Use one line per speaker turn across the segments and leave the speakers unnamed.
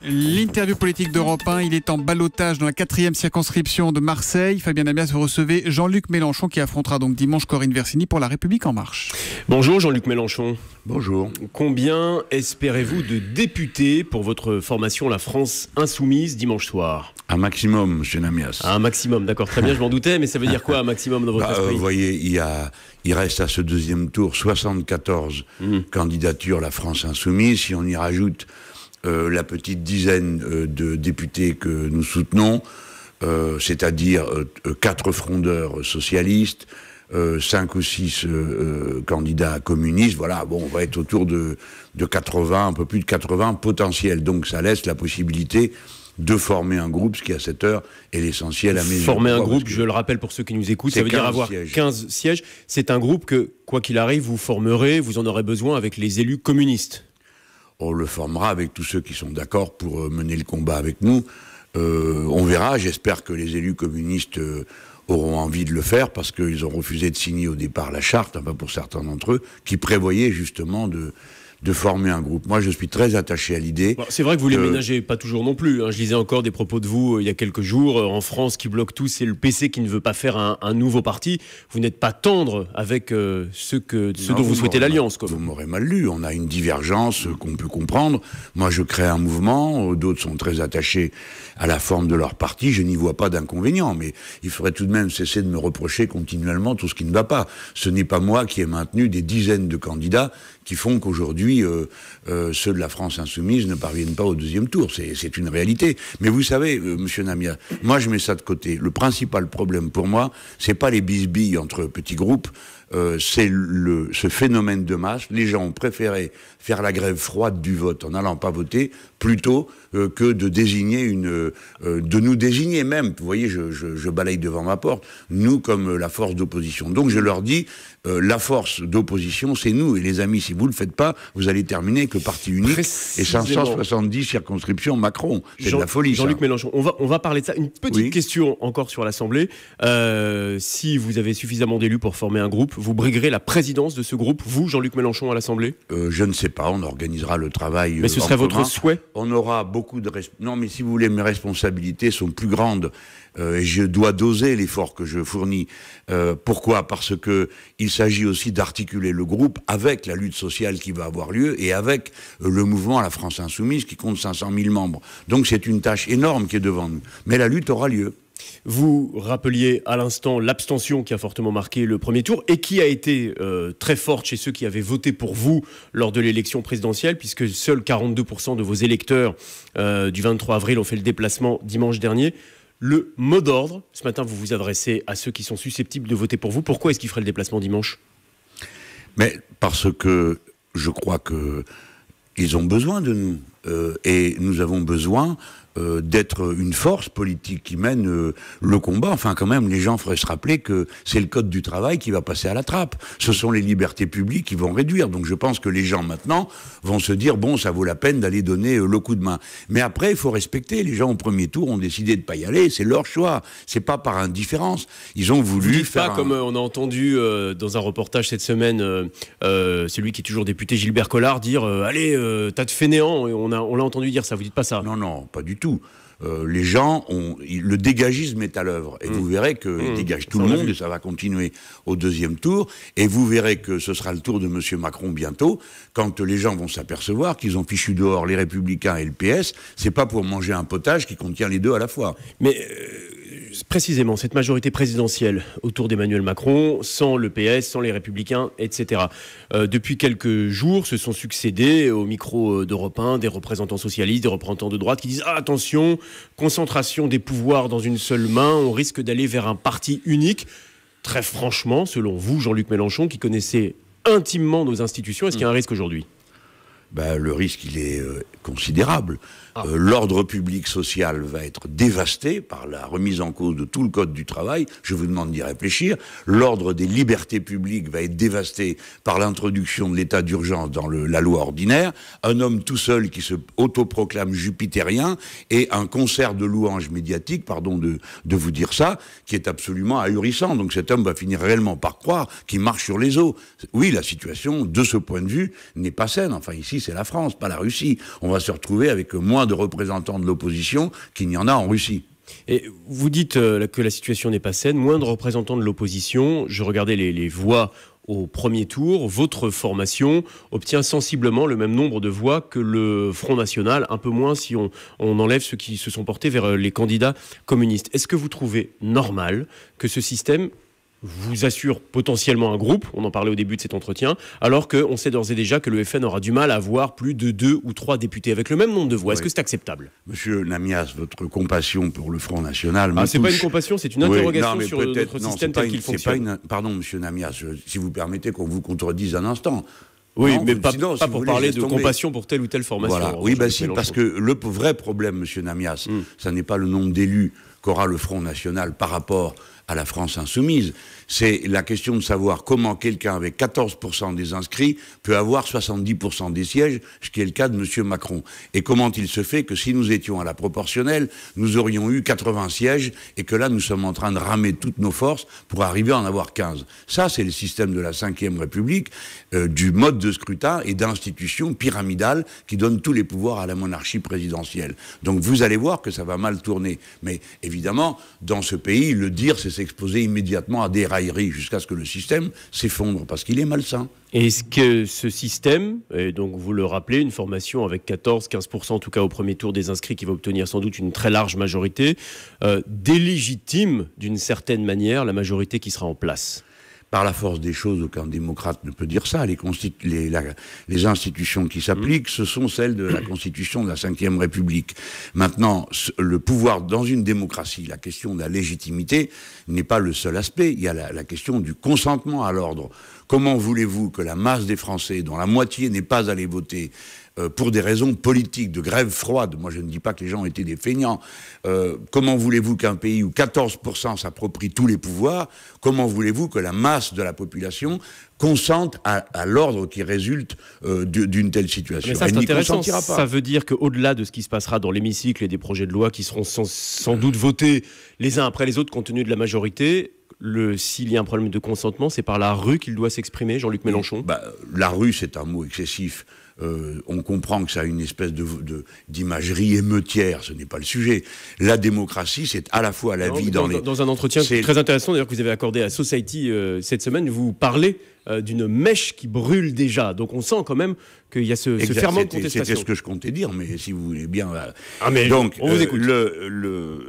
L'interview politique d'Europe 1, il est en ballottage dans la 4e circonscription de Marseille. Fabien Amias, vous recevez Jean-Luc Mélenchon qui affrontera donc dimanche Corinne Versini pour La République En Marche.
Bonjour Jean-Luc Mélenchon.
Bonjour.
Combien espérez-vous de députés pour votre formation La France Insoumise dimanche soir?
Un maximum, monsieur Amias.
Un maximum, d'accord, très bien, je m'en doutais, mais ça veut dire quoi un maximum dans votre esprit?
Vous voyez, il reste à ce deuxième tour 74 candidatures La France Insoumise. Si on y rajoute la petite dizaine de députés que nous soutenons, c'est-à-dire 4 frondeurs socialistes, 5 ou 6 candidats communistes, voilà, bon, on va être autour de 80, un peu plus de 80 potentiels. Donc ça laisse la possibilité de former un groupe, ce qui à cette heure est l'essentiel à mes yeux.
Former un groupe, je le rappelle pour ceux qui nous écoutent, ça veut dire avoir 15 sièges. C'est un groupe que, quoi qu'il arrive, vous formerez, vous en aurez besoin avec les élus communistes.
On le formera avec tous ceux qui sont d'accord pour mener le combat avec nous. On verra, j'espère que les élus communistes auront envie de le faire parce qu'ils ont refusé de signer au départ la charte, enfin pour certains d'entre eux, qui prévoyait justement de former un groupe. Moi, je suis très attaché à l'idée.
Bon, c'est vrai que vous les ménagez pas toujours non plus. Hein. Je lisais encore des propos de vous il y a quelques jours. En France, qui bloque tout, c'est le PC qui ne veut pas faire un nouveau parti. Vous n'êtes pas tendre avec ceux dont vous souhaitez l'alliance.
Vous m'aurez mal lu. On a une divergence qu'on peut comprendre. Moi, je crée un mouvement. D'autres sont très attachés à la forme de leur parti. Je n'y vois pas d'inconvénient. Mais il faudrait tout de même cesser de me reprocher continuellement tout ce qui ne va pas. Ce n'est pas moi qui ai maintenu des dizaines de candidats qui font qu'aujourd'hui, ceux de la France Insoumise ne parviennent pas au deuxième tour. C'est une réalité. Mais vous savez, monsieur Amias, moi je mets ça de côté. Le principal problème pour moi, c'est pas les bisbilles entre petits groupes, c'est ce phénomène de masse. Les gens ont préféré faire la grève froide du vote en n'allant pas voter, plutôt que de désigner de nous désigner même. Vous voyez, je balaye devant ma porte, nous comme la force d'opposition. Donc je leur dis, la force d'opposition, c'est nous. Et les amis, si vous le faites pas, vous allez terminer avec le parti unique et 570 circonscriptions Macron. C'est de la folie,
Jean-Luc Mélenchon, on va parler de ça. Une petite question encore sur l'Assemblée. Si vous avez suffisamment d'élus pour former un groupe, vous briguerez la présidence de ce groupe, vous, Jean-Luc Mélenchon, à l'Assemblée?
Je ne sais pas, on organisera le travail.
Mais ce serait votre souhait?
On aura beaucoup de... Non, mais si vous voulez, mes responsabilités sont plus grandes. Et je dois doser l'effort que je fournis. Pourquoi? Parce que il s'agit aussi d'articuler le groupe avec la lutte sociale qui va avoir lieu et avec le mouvement La France Insoumise qui compte 500 000 membres. Donc c'est une tâche énorme qui est devant nous. Mais la lutte aura lieu.
Vous rappeliez à l'instant l'abstention qui a fortement marqué le premier tour et qui a été très forte chez ceux qui avaient voté pour vous lors de l'élection présidentielle, puisque seuls 42% de vos électeurs du 23 avril ont fait le déplacement dimanche dernier. Le mot d'ordre, ce matin vous vous adressez à ceux qui sont susceptibles de voter pour vous. Pourquoi est-ce qu'ils feraient le déplacement dimanche?
Mais parce que je crois qu'ils ont besoin de nous. Et nous avons besoin d'être une force politique qui mène le combat. Enfin, quand même, les gens feraient se rappeler que c'est le code du travail qui va passer à la trappe. Ce sont les libertés publiques qui vont réduire. Donc je pense que les gens, maintenant, vont se dire, bon, ça vaut la peine d'aller donner le coup de main. Mais après, il faut respecter. Les gens, au premier tour, ont décidé de ne pas y aller. C'est leur choix. C'est pas par indifférence. Ils ont voulu...
Vous dites pas, comme on a entendu dans un reportage cette semaine, celui qui est toujours député, Gilbert Collard, dire allez, tas de fainéants. On l'a entendu dire ça. Vous dites pas ça?
Non, non, pas du tout. Les gens le dégagisme est à l'œuvre et vous verrez qu'il dégage tout le monde et ça va continuer au deuxième tour et vous verrez que ce sera le tour de M. Macron bientôt quand les gens vont s'apercevoir qu'ils ont fichu dehors les Républicains et le PS. C'est pas pour manger un potage qui contient les deux à la fois.
Mais précisément, cette majorité présidentielle autour d'Emmanuel Macron, sans le PS, sans les Républicains, etc. Depuis quelques jours, se sont succédés au micro d'Europe 1 des représentants socialistes, des représentants de droite qui disent « Ah, attention, concentration des pouvoirs dans une seule main, on risque d'aller vers un parti unique ». Très franchement, selon vous, Jean-Luc Mélenchon, qui connaissez intimement nos institutions, est-ce qu'il y a un risque aujourd'hui?
Le risque, il est considérable. L'ordre public social va être dévasté par la remise en cause de tout le code du travail. Je vous demande d'y réfléchir. L'ordre des libertés publiques va être dévasté par l'introduction de l'état d'urgence dans la loi ordinaire. Un homme tout seul qui se autoproclame jupitérien et un concert de louanges médiatiques, pardon de vous dire ça, qui est absolument ahurissant. Donc cet homme va finir réellement par croire qu'il marche sur les eaux. Oui, la situation, de ce point de vue, n'est pas saine. Enfin, ici, c'est la France, pas la Russie. On va se retrouver avec moins de représentants de l'opposition qu'il n'y en a en Russie.
Et vous dites que la situation n'est pas saine, moins de représentants de l'opposition. Je regardais les voix au premier tour. Votre formation obtient sensiblement le même nombre de voix que le Front National, un peu moins si on enlève ceux qui se sont portés vers les candidats communistes. Est-ce que vous trouvez normal que ce système vous assure potentiellement un groupe, on en parlait au début de cet entretien, alors qu'on sait d'ores et déjà que le FN aura du mal à avoir plus de 2 ou 3 députés avec le même nombre de voix. Est-ce que c'est acceptable ?
Monsieur Namias, votre compassion pour le Front National...
c'est pas une compassion, c'est une interrogation sur notre système tel qu'il fonctionne.
Pardon, monsieur Namias, si vous permettez qu'on vous contredise un instant.
Oui,
non,
mais pas
si
pour parler de compassion pour telle ou telle formation.
Voilà. Oui, si, parce que le vrai problème, monsieur Namias, ça n'est pas le nombre d'élus qu'aura le Front National par rapport à la France insoumise, c'est la question de savoir comment quelqu'un avec 14% des inscrits peut avoir 70% des sièges, ce qui est le cas de M. Macron. Et comment il se fait que si nous étions à la proportionnelle, nous aurions eu 80 sièges et que là, nous sommes en train de ramer toutes nos forces pour arriver à en avoir 15. Ça, c'est le système de la Ve République, du mode de scrutin et d'institutions pyramidales qui donnent tous les pouvoirs à la monarchie présidentielle. Donc vous allez voir que ça va mal tourner. Mais évidemment, dans ce pays, le dire, c'est s'exposer immédiatement à des railleries jusqu'à ce que le système s'effondre, parce qu'il est malsain.
Est-ce que ce système, et donc vous le rappelez, une formation avec 14-15% en tout cas au premier tour des inscrits qui va obtenir sans doute une très large majorité, délégitime d'une certaine manière la majorité qui sera en place ?
Par la force des choses, aucun démocrate ne peut dire ça. Les institutions qui s'appliquent, ce sont celles de la Constitution de la Ve République. Maintenant, le pouvoir dans une démocratie, la question de la légitimité n'est pas le seul aspect. Il y a la question du consentement à l'ordre. Comment voulez-vous que la masse des Français, dont la moitié n'est pas allée voter, pour des raisons politiques, de grève froide, moi je ne dis pas que les gens étaient des feignants, comment voulez-vous qu'un pays où 14% s'approprie tous les pouvoirs, comment voulez-vous que la masse de la population consente à l'ordre qui résulte d'une telle situation ?
Mais ça, c'est intéressant. Ça veut dire qu'au-delà de ce qui se passera dans l'hémicycle et des projets de loi qui seront sans doute votés les uns après les autres compte tenu de la majorité, s'il y a un problème de consentement, c'est par la rue qu'il doit s'exprimer, Jean-Luc Mélenchon ?
La rue, c'est un mot excessif. On comprend que ça a une espèce d'imagerie émeutière, ce n'est pas le sujet. La démocratie, c'est à la fois la vie dans
un entretien très intéressant d'ailleurs que vous avez accordé à Society cette semaine, vous parlez d'une mèche qui brûle déjà. Donc on sent quand même qu'il y a ce ferment de contestation.
C'était ce que je comptais dire, mais si vous voulez bien...
donc, on vous écoute.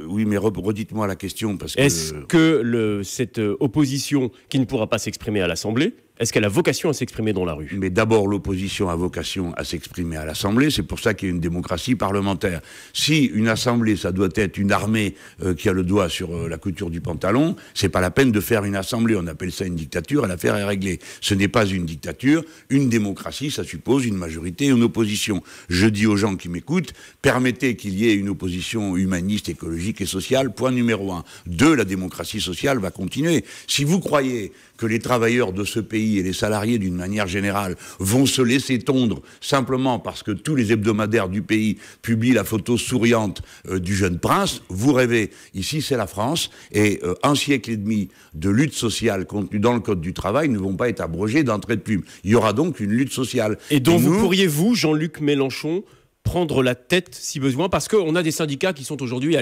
Oui, mais redites-moi la question, parce que...
Est-ce que cette opposition qui ne pourra pas s'exprimer à l'Assemblée, est-ce qu'elle a vocation à s'exprimer dans la rue ?
Mais d'abord, l'opposition a vocation à s'exprimer à l'Assemblée. C'est pour ça qu'il y a une démocratie parlementaire. Si une Assemblée, ça doit être une armée qui a le doigt sur la couture du pantalon, c'est pas la peine de faire une Assemblée. On appelle ça une dictature et l'affaire est réglée. Ce n'est pas une dictature. Une démocratie, ça suppose une majorité et une opposition. Je dis aux gens qui m'écoutent, permettez qu'il y ait une opposition humaniste, écologique et sociale, point numéro 1. 2, la démocratie sociale va continuer. Si vous croyez que les travailleurs de ce pays et les salariés d'une manière générale vont se laisser tondre simplement parce que tous les hebdomadaires du pays publient la photo souriante du jeune prince, vous rêvez. Ici, c'est la France et un siècle et demi de lutte sociale contenue dans le Code du travail ne vont pas être abrogés d'entrée de plume. Il y aura donc une lutte sociale.
Et dont vous pourriez-vous, Jean-Luc Mélenchon, prendre la tête si besoin ? Parce qu'on a des syndicats qui sont aujourd'hui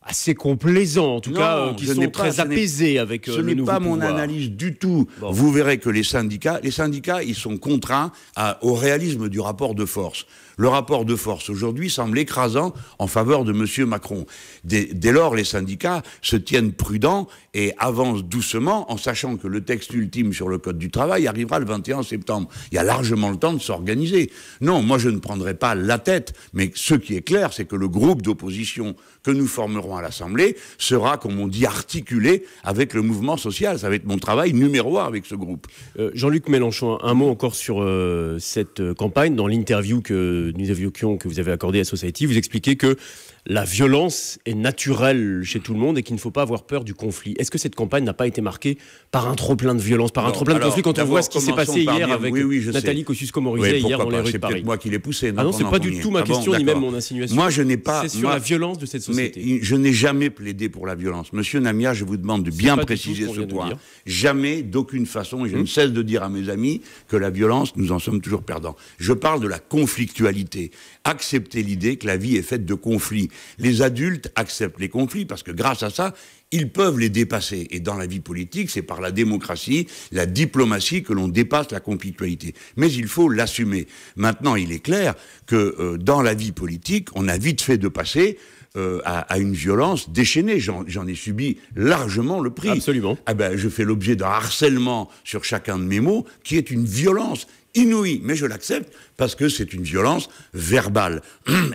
assez complaisants, en tout cas, qui sont très apaisés avec le nouveau pouvoir.
Ce n'est pas mon analyse du tout. Bon. Vous verrez que les syndicats, ils sont contraints au réalisme du rapport de force. Le rapport de force aujourd'hui semble écrasant en faveur de M. Macron. Dès lors, les syndicats se tiennent prudents et avancent doucement en sachant que le texte ultime sur le Code du travail arrivera le 21 septembre. Il y a largement le temps de s'organiser. Non, moi je ne prendrai pas la tête, mais ce qui est clair, c'est que le groupe d'opposition que nous formerons à l'Assemblée sera, comme on dit, articulé avec le mouvement social. Ça va être mon travail numéro 1 avec ce groupe.
Jean-Luc Mélenchon, un mot encore sur cette campagne. Dans l'interview que nous évoquions que vous avez accordée à Society, vous expliquez que la violence est naturelle chez tout le monde et qu'il ne faut pas avoir peur du conflit. Est-ce que cette campagne n'a pas été marquée par un trop-plein de violence, par un trop-plein de conflit, quand on voit ce qui s'est passé hier avec Nathalie Kosciusko-Morizet hier dans les rues de Paris?
C'est peut-être moi qui l'ai poussé.
Ah non, c'est pas du tout ma question, ni même mon insinuation.
Moi, je n'ai pas...
C'est sur la violence de cette société.
Mais je n'ai jamais plaidé pour la violence. Monsieur Namia, je vous demande de bien préciser ce point. Jamais, d'aucune façon, et je ne cesse de dire à mes amis que la violence, nous en sommes toujours perdants. Je parle de la conflictualité. Accepter l'idée que la vie est faite de conflits. Les adultes acceptent les conflits parce que grâce à ça, ils peuvent les dépasser. Et dans la vie politique, c'est par la démocratie, la diplomatie que l'on dépasse la conflictualité. Mais il faut l'assumer. Maintenant, il est clair que dans la vie politique, on a vite fait de passer à une violence déchaînée. J'en ai subi largement le prix.
Absolument.
Ah ben, je fais l'objet d'un harcèlement sur chacun de mes mots, qui est une violence inouïe, mais je l'accepte parce que c'est une violence verbale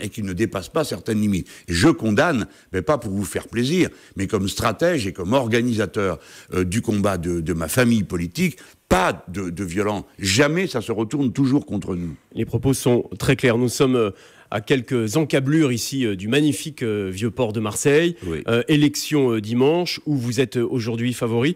et qui ne dépasse pas certaines limites. Et je condamne, mais pas pour vous faire plaisir, mais comme stratège et comme organisateur du combat de ma famille politique, pas de violence. Jamais ça se retourne toujours contre nous.
Les propos sont très clairs. Nous sommes à quelques encablures ici du magnifique vieux port de Marseille.
Oui.
Élection dimanche, où vous êtes aujourd'hui favori.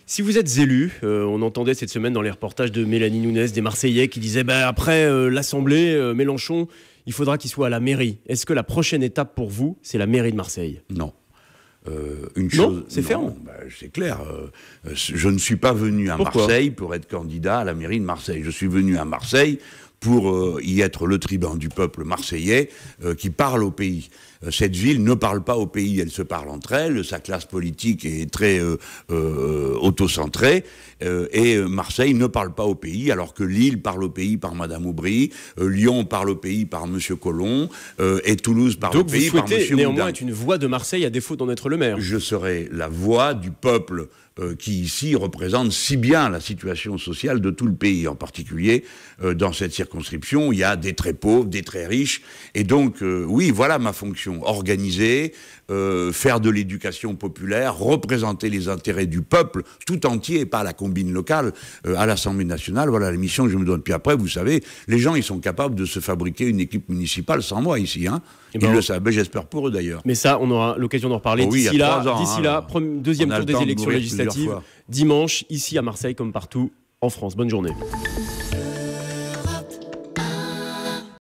Si vous êtes élu, on entendait cette semaine dans les reportages de Mélanie Nunes, des Marseillais, qui disaient après l'Assemblée, Mélenchon, il faudra qu'il soit à la mairie. Est-ce que la prochaine étape pour vous, c'est la mairie de Marseille ?
Non.
C'est ferme.
C'est clair. Je ne suis pas venu à Marseille pour être candidat à la mairie de Marseille. Je suis venu à Marseille pour y être le tribun du peuple marseillais qui parle au pays. Cette ville ne parle pas au pays, elle se parle entre elles, sa classe politique est très autocentrée, et Marseille ne parle pas au pays, alors que Lille parle au pays par Madame Aubry, Lyon parle au pays par Monsieur Collomb, et Toulouse parle au pays par Monsieur Moudin. Donc vous souhaitez
néanmoins être une voix de Marseille à défaut d'en être le maire ?
Je serai la voix du peuple qui ici représente si bien la situation sociale de tout le pays, en particulier dans cette circonscription, il y a des très pauvres, des très riches, et donc oui, voilà ma fonction, organiser, faire de l'éducation populaire, représenter les intérêts du peuple tout entier, et pas la combine locale, à l'Assemblée nationale. Voilà la mission que je me donne. Puis après, vous savez, les gens, ils sont capables de se fabriquer une équipe municipale sans moi ici, hein. Ils le savent, j'espère pour eux d'ailleurs.
Mais ça, on aura l'occasion d'en reparler d'ici là, deuxième tour des élections législatives, dimanche, ici à Marseille comme partout en France. Bonne journée.